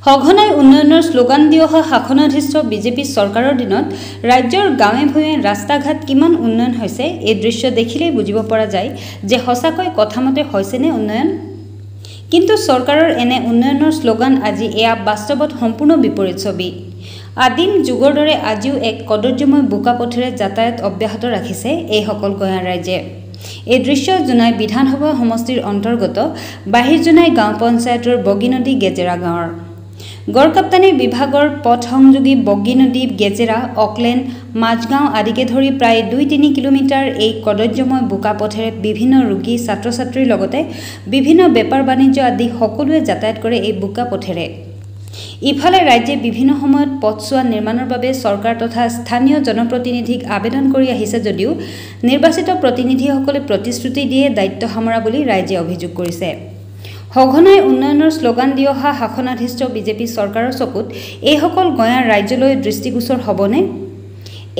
সঘনাই উন্নয়নৰ শ্লোগান দি অহা শাসনাধিষ্ঠ বিজেপি চৰকাৰৰ দিনত ৰাজ্যৰ গাঁৱে ভূঞে ৰাস্তা ঘাট কিমান উন্নয়ন হৈছে এই দৃশ্য দেখিলেই বুজিব পৰা যায় যে সঁচাকৈ কথামতে হৈছেনে উন্নয়ন। কিন্তু চৰকাৰৰ এনে উন্নয়নৰ শ্লোগান আজি এয়া বাস্তৱত সম্পূৰ্ণ বিপৰীত ছবি। আদিম যুগৰ দৰে আজিও এক কদৰ্যময় বোকা পথেৰে যাতায়াত অব্যাহত ৰাখিছে এইসকল গঞাৰ ৰাইজে। এই দৃশ্য জোনাই বিধানসভা সমষ্টিৰ অন্তৰ্গত বাহিৰজোনাই গাঁও পঞ্চায়তৰ বগীনদী গেজেৰা গাঁৱৰ গড়কাপ্তানী বিভাগৰ পথ সংযোগী বগীনদী গেজেৰা অকলেণ্ড মাজগাঁও আদিকে ধৰি প্ৰায় ২-৩ কিলোমিটাৰ এই কদৰ্যময় বোকা পথেৰে বিভিন্ন ৰোগী ছাত্ৰ ছাত্ৰীৰ লগতে বিভিন্ন বেপাৰ বাণিজ্য আদি সকলোৱে যাতায়াত কৰে এই বোকা পথেৰে। ইফালে ৰাজ্যে বিভিন্ন সময়ত পথছোৱা নিৰ্মাণৰ বাবে চৰকাৰ তথা স্থানীয় জনপ্ৰতিনিধিক আবেদন কৰি আহিছে যদিও নিৰ্বাচিত প্ৰতিনিধিসকলে প্ৰতিশ্ৰুতি দিয়ে দায়িত্ব সামৰা বুলি ৰাইজে অভিযোগ কৰিছে। সঘনাই উন্নয়নৰ শ্লোগান দি অহা শাসনাধিষ্ঠ বিজেপি চৰকাৰৰ চকুত এইসকল গঞাৰ ৰাজ্যলৈ দৃষ্টিগোচৰ হ'বনে?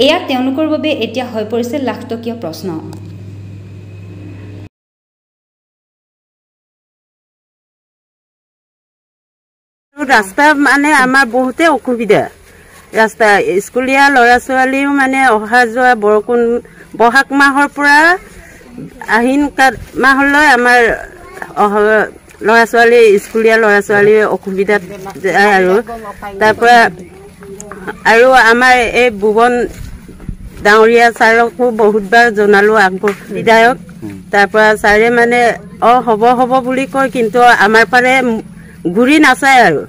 এয়া তেওঁলোকৰ বাবে এতিয়া হৈ পৰিছে লাখটকীয়া প্ৰশ্ন। ৰাস্তা মানে আমাৰ বহুতে অসুবিধা। ৰাস্তা স্কুলীয়া ল'ৰা ছোৱালীও মানে অহা যোৱা বৰষুণ বহাগ মাহৰ পৰা আহিন মাহলৈ আমাৰ ল'ৰা ছোৱালী স্কুলীয়া ল'ৰা ছোৱালী অসুবিধাত যায় আৰু তাৰপৰা আৰু আমাৰ এই ভুৱন ডাঙৰীয়া ছাৰকো বহুতবাৰ জনালোঁ বিধায়ক। তাৰপৰা ছাৰে মানে হ'ব বুলি কয়, কিন্তু আমাৰ পাৰে ঘূৰি নাচায় আৰু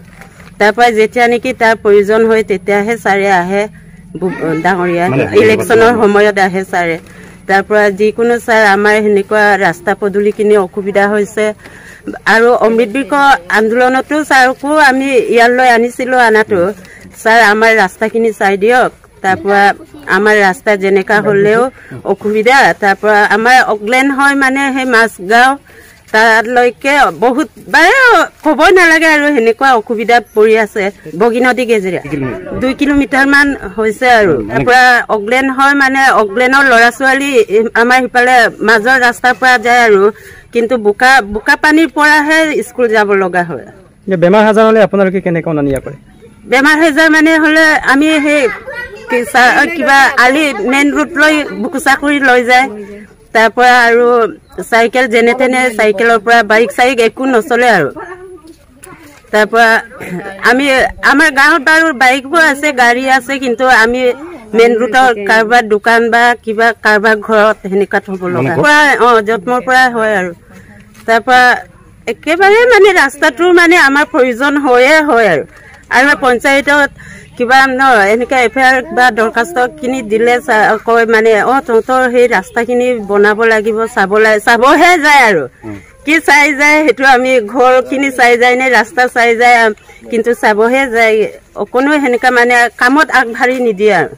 তাৰপৰা যেতিয়া নেকি তাৰ প্ৰয়োজন হয় তেতিয়াহে ছাৰে আহে। ডাঙৰীয়া ইলেকশ্যনৰ সময়ত আহে ছাৰে। তাৰপৰা যিকোনো ছাৰ আমাৰ সেনেকুৱা ৰাস্তা পদূলিখিনি অসুবিধা হৈছে আৰু অমৃত বৃক্ষ আন্দোলনতো ছাৰকো আমি ইয়ালৈ আনিছিলোঁ। আনাটো ছাৰ আমাৰ ৰাস্তাখিনি চাই দিয়ক। তাৰপৰা আমাৰ ৰাস্তা যেনেকুৱা হ'লেও অসুবিধা। তাৰপৰা আমাৰ অকলেণ্ড হয় মানে সেই মাজগাঁও তালৈকে বহুত বাৰে ক'বই নালাগে আৰু সেনেকুৱা অসুবিধাত পৰি আছে। বগীনদী গেজেৰা 2 কিলোমিটাৰমান হৈছে আৰু তাৰপৰা অকলেণ্ড হয় মানে অকলেণ্ডৰ ল'ৰা ছোৱালী আমাৰ সিফালে মাজৰ ৰাস্তাৰ পৰা যায় আৰু কিন্তু বোকা পানীৰ পৰাহে স্কুল যাব লগা হয়। বেমাৰ আজাৰ হ'লে আপোনালোকে কেনেকৈ অনা নিয়া কৰে? বেমাৰ আজাৰ মানে হ'লে আমি সেই কিবা আলি মেইন ৰোড লৈ বুকুচা কৰি লৈ যায়। তাৰপৰা আৰু চাইকেল যেনে তেনে চাইকেলৰ পৰা বাইক চাইক একো নচলে আৰু তাৰপৰা আমি আমাৰ গাঁৱত বাৰু বাইকবোৰ আছে গাড়ী আছে, কিন্তু আমি মেইন ৰোডৰ কাৰোবাৰ দোকান বা কিবা কাৰোবাৰ ঘৰত সেনেকুৱা থ'ব লগা পৰা যত্নৰ পৰা হয় আৰু তাৰপৰা একেবাৰে মানে ৰাস্তাটোৰ মানে আমাৰ প্ৰয়োজন হয়ে হয় আৰু পঞ্চায়তত কিবা এনেকৈ এফআইআৰ বা দৰখাস্তখিনি দিলে কয় মানে তহঁতৰ সেই ৰাস্তাখিনি বনাব লাগিব চাবহে যায় আৰু কি চাই যায় সেইটো আমি ঘৰখিনি চাই যায় নে ৰাস্তা চাই যায়, কিন্তু চাবহে যায়। অকণো সেনেকুৱা মানে কামত আগবাঢ়ি নিদিয়ে আৰু।